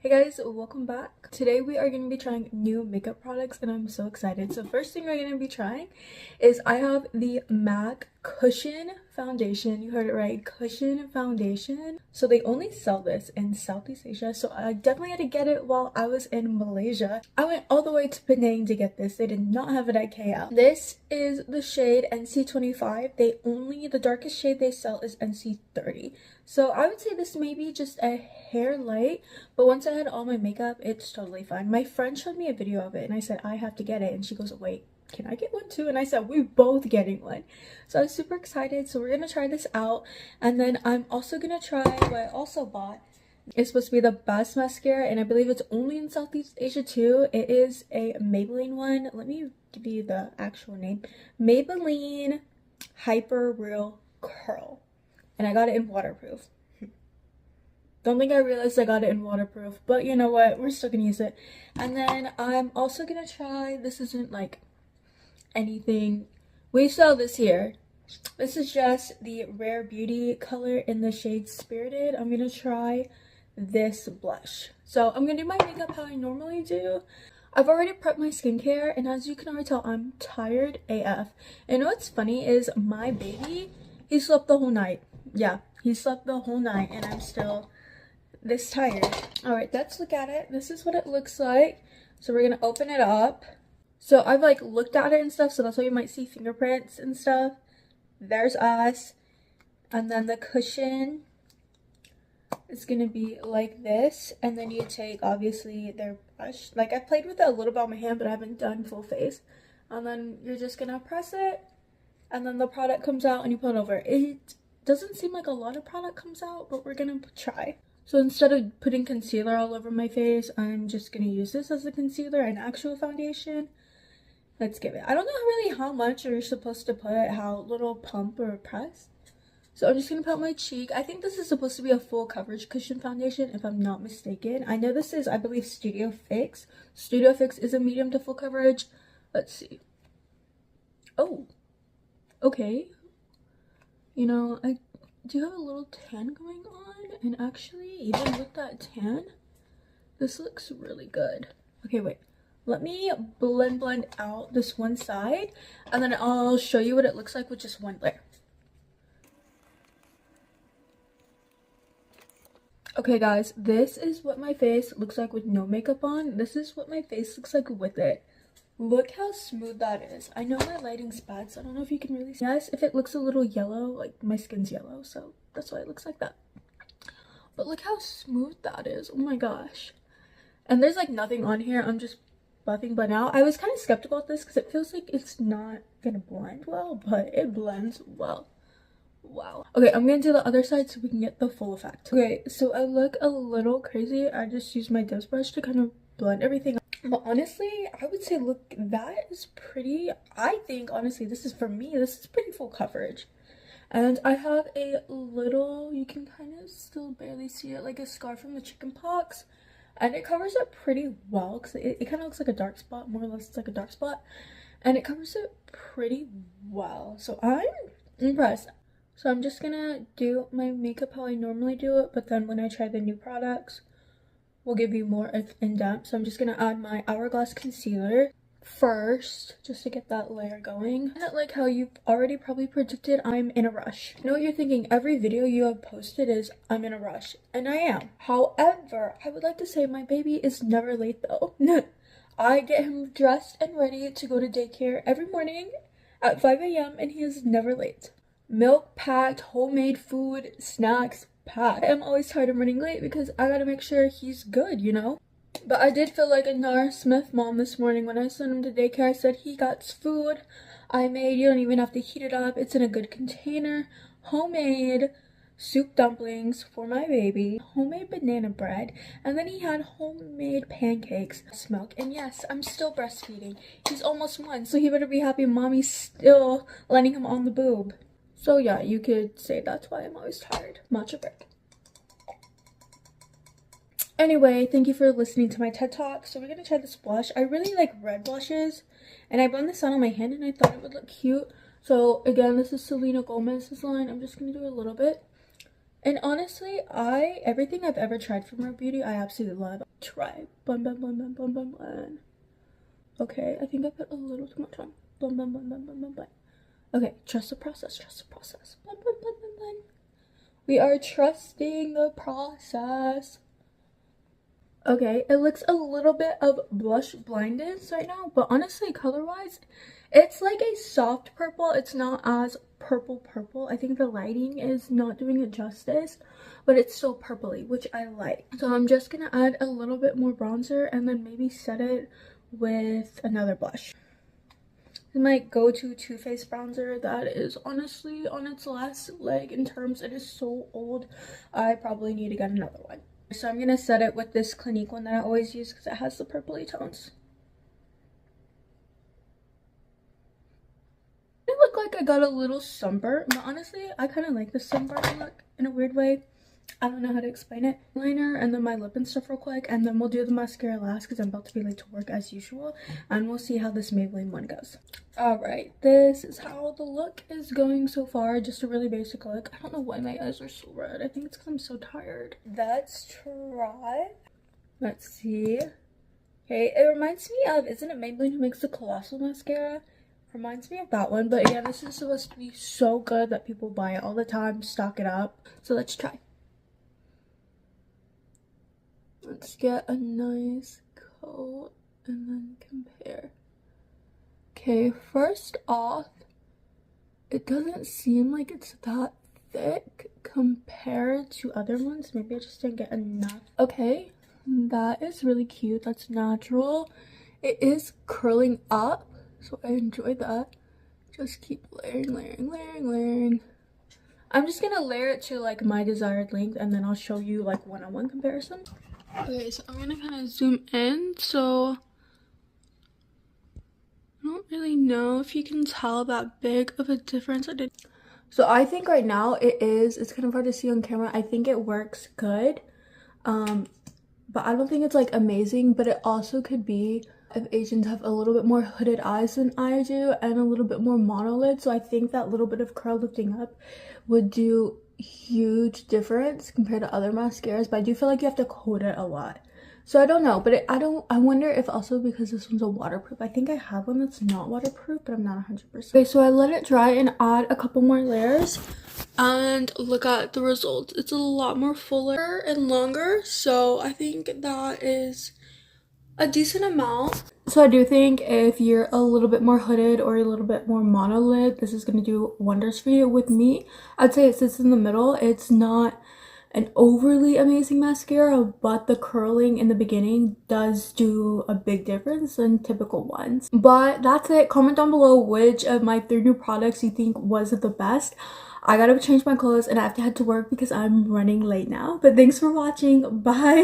Hey guys, welcome back. Today we are going to be trying new makeup products and I'm so excited. So first thing we're going to be trying is I have the MAC Cushion Foundation. You heard it right, Cushion Foundation. So they only sell this in Southeast Asia, so I definitely had to get it while I was in Malaysia. I went all the way to Penang to get this. They did not have it at KL. This is the shade NC25. The darkest shade they sell is NC30. So I would say this may be just a hair light, but once I had all my makeup, it's totally fine. My friend showed me a video of it and I said, I have to get it. And she goes, wait, can I get one too? And I said, we're both getting one. So I was super excited. So we're going to try this out. And then I'm also going to try what I also bought. It's supposed to be the best mascara and I believe it's only in Southeast Asia too. It is a Maybelline one. Let me give you the actual name. Maybelline Hyper Real Curl. And I got it in waterproof. Don't think I realized I got it in waterproof, but you know what, we're still gonna use it. And then I'm also gonna try, this isn't like anything, we sell this here. This is just the Rare Beauty color in the shade Spirited. I'm gonna try this blush. So I'm gonna do my makeup how I normally do. I've already prepped my skincare and as you can already tell, I'm tired AF. And what's funny is my baby, he slept the whole night. Yeah, he slept the whole night and I'm still this tired. All right, let's look at it. This is what it looks like. So we're gonna open it up. So I've like looked at it and stuff, so that's why you might see fingerprints and stuff. There's us. And then the cushion is gonna be like this. And then you take obviously their brush. Like I played with it a little bit on my hand, but I haven't done full face. And then you're just gonna press it and then the product comes out and you put it over. It doesn't seem like a lot of product comes out, but we're gonna try. So instead of putting concealer all over my face, I'm just gonna use this as a concealer and actual foundation. Let's give it. I don't know really how much you're supposed to put, how little pump or press. So I'm just gonna put my cheek. I think this is supposed to be a full coverage cushion foundation, if I'm not mistaken. I know this is, I believe, Studio Fix. Studio Fix is a medium to full coverage. Let's see. Oh, okay. You know, I do have a little tan going on, and actually, even with that tan, this looks really good. Okay, wait. Let me blend out this one side, and then I'll show you what it looks like with just one layer. Okay, guys, this is what my face looks like with no makeup on. This is what my face looks like with it. Look how smooth that is. I know my lighting's bad, so I don't know if you can really see. Yes, if it looks a little yellow, like my skin's yellow, so that's why it looks like that. But look how smooth that is. Oh my gosh. And there's like nothing on here. I'm just buffing blend out. I was kind of skeptical of this because it feels like it's not gonna blend well, but it blends well. Wow. Okay, I'm gonna do the other side so we can get the full effect. Okay, so I look a little crazy. I just used my douse brush to kind of blend everything. But honestly, I would say, look, that is pretty, I think, honestly, this is, for me, this is pretty full coverage. And I have a little, you can kind of still barely see it, like a scar from the chicken pox. And it covers it pretty well, because it kind of looks like a dark spot, more or less it's like a dark spot. And it covers it pretty well. So I'm impressed. So I'm just gonna do my makeup how I normally do it, but then when I try the new products, we'll give you more in depth. So I'm just gonna add my Hourglass concealer first, just to get that layer going. And like how you've already probably predicted, I'm in a rush. I know what you're thinking. Every video you have posted is I'm in a rush, and I am. However, I would like to say my baby is never late though. I get him dressed and ready to go to daycare every morning at 5 a.m. and he is never late. Milk packed, homemade food, snacks packed. I'm always tired of running late because I gotta make sure he's good, you know? But I did feel like a Nara Smith mom this morning when I sent him to daycare. I said, he got food I made. You don't even have to heat it up. It's in a good container. Homemade soup dumplings for my baby. Homemade banana bread. And then he had homemade pancakes. Milk. And yes, I'm still breastfeeding. He's almost 1, so he better be happy mommy's still letting him on the boob. So yeah, you could say that's why I'm always tired. Matcha break. Anyway, thank you for listening to my TED Talk. So we're going to try this blush. I really like red blushes. And I blend this out on my hand and I thought it would look cute. So again, this is Selena Gomez's line. I'm just going to do a little bit. And honestly, everything I've ever tried from Rare Beauty, I absolutely love. Try. Bun, bun, bun, bun, bun, bun, bun. Okay, I think I put a little too much on. Bun, bun, bun, bun, bun, bun, bun. Okay, trust the process, trust the process. Bun, bun, bun, bun, bun. We are trusting the process. Okay, it looks a little bit of blush blindness right now, but honestly, color-wise, it's like a soft purple. It's not as purple. I think the lighting is not doing it justice, but it's still purpley, which I like. So I'm just gonna add a little bit more bronzer and then maybe set it with another blush. My go-to Too Faced bronzer that is honestly on its last leg in terms it is so old. I probably need to get another one. So I'm gonna set it with this Clinique one that I always use because it has the purpley tones. It looked like I got a little sunburn, but honestly I kind of like the sunburn look in a weird way. I don't know how to explain it. Liner and then my lip and stuff real quick, and then we'll do the mascara last because I'm about to be late to work as usual, and we'll see how this Maybelline one goes. All right, this is how the look is going so far. Just a really basic look. I don't know why my eyes are so red. I think it's because I'm so tired. Let's try. Let's see. Okay, it reminds me of, isn't it Maybelline who makes the Colossal mascara? Reminds me of that one, but yeah, this is supposed to be so good that people buy it all the time, stock it up. So let's try. Let's get a nice coat and then compare. Okay, first off, it doesn't seem like it's that thick compared to other ones. Maybe I just didn't get enough. Okay, that is really cute. That's natural. It is curling up, so I enjoy that. Just keep layering. I'm just gonna layer it to like my desired length, and then I'll show you like one-on-one comparison. Okay, so I'm gonna kind of zoom in, so I don't really know if you can tell that big of a difference. So I think right now it's kind of hard to see on camera. I think it works good, but I don't think it's like amazing. But it also could be if Asians have a little bit more hooded eyes than I do and a little bit more monolid. So I think that little bit of curl lifting up would do huge difference compared to other mascaras, but I do feel like you have to coat it a lot. So I don't know, but I wonder if also because this one's a waterproof. I think I have one that's not waterproof, but I'm not 100%. Okay, so I let it dry and add a couple more layers, and look at the results. It's a lot more fuller and longer, so I think that is a decent amount. So I do think if you're a little bit more hooded or a little bit more monolid, this is going to do wonders for you. With me, I'd say it sits in the middle. It's not an overly amazing mascara, but the curling in the beginning does do a big difference than typical ones. But that's it. Comment down below which of my 3 new products you think was the best. I gotta change my clothes and I have to head to work because I'm running late now. But thanks for watching. Bye.